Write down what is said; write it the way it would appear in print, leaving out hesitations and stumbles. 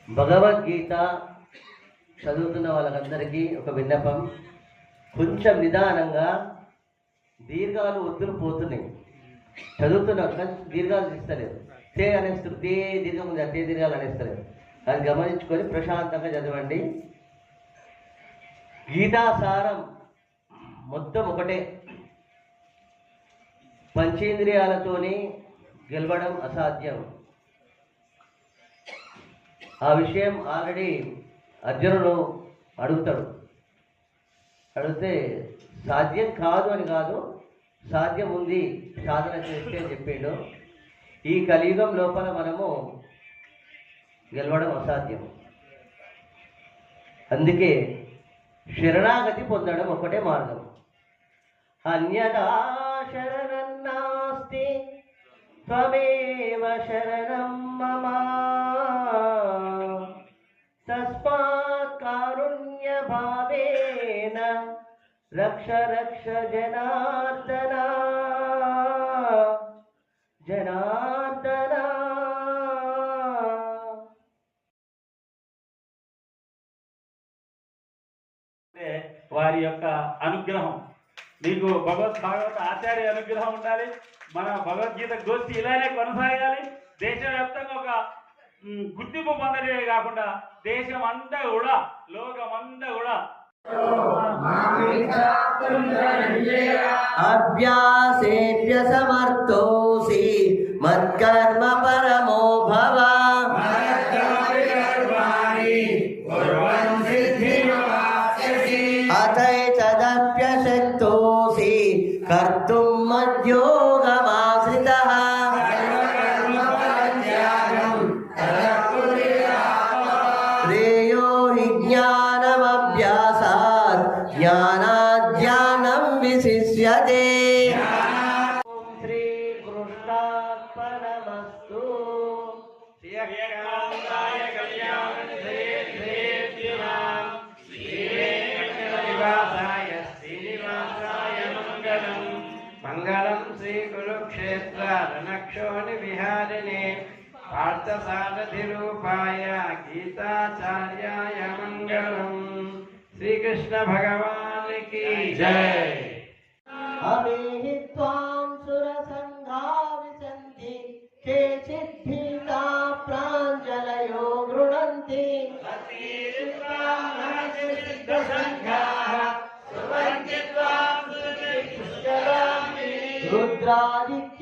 భగవద్గీత చదువుతున్న వాళ్ళకందరికీ ఒక విన్నపం, కొంచెం నిదానంగా. దీర్ఘాలు ఒత్తులు పోతున్నాయి. చదువుతున్న దీర్ఘాలు తీస్తలేదు. తే అనేస్తారు, తే దీర్ఘం ఉంది, తే దీర్ఘాలు అనేస్తలేదు. అది గమనించుకొని ప్రశాంతంగా చదవండి. గీతాసారం మొత్తం ఒకటే. పంచేంద్రియాలతోని గెలవడం అసాధ్యం. ఆ విషయం ఆల్రెడీ అర్జునుడు అడుగుతాడు. అడిగితే సాధ్యం కాదు అని కాదు, సాధ్యం ఉంది సాధన చేస్తే అని చెప్పిండు. ఈ కలియుగం లోపల మనము గెలవడం అసాధ్యం. అందుకే శరణాగతి పొందడం ఒకటే మార్గం. అన్యదా శరణం నాస్తి త్వమేవ శరణం మమ తస్మాత్ కారుణ్య భావేన రక్ష రక్ష జనార్దన జనార్దన. వారి యొక్క అనుగ్రహం మీకు భాగవత ఆచార్య అనుగ్రహం ఉండాలి. మన భగవద్గీత గోష్ఠి ఇలానే కొనసాగాలి. దేశవ్యాప్తంగా ఒక గుర్తింపు పొందడమే కాకుండా దేశం అంతా కూడా, లోకమంతా కూడా అభ్యాసేభ్య సమర్థోసి మత్కర్మ పరమో భవ. అతైతదప్యశక్తోసి కర్తుం మద్యోగమాశ్రితః. శ్రేయో హి జ్ఞానమభ్యాసాత్ జ్ఞానాజ్ఞానం విశిష్యతే. ఓం శ్రీ కృష్ణార్పణమస్తు. మంగళం శ్రీ కురుక్షేత్ర రణక్షోణి విహారిణి పార్థసారథి రూపాయ గీతాచార్యాయ మంగళం. శ్రీకృష్ణ భగవానికి జై.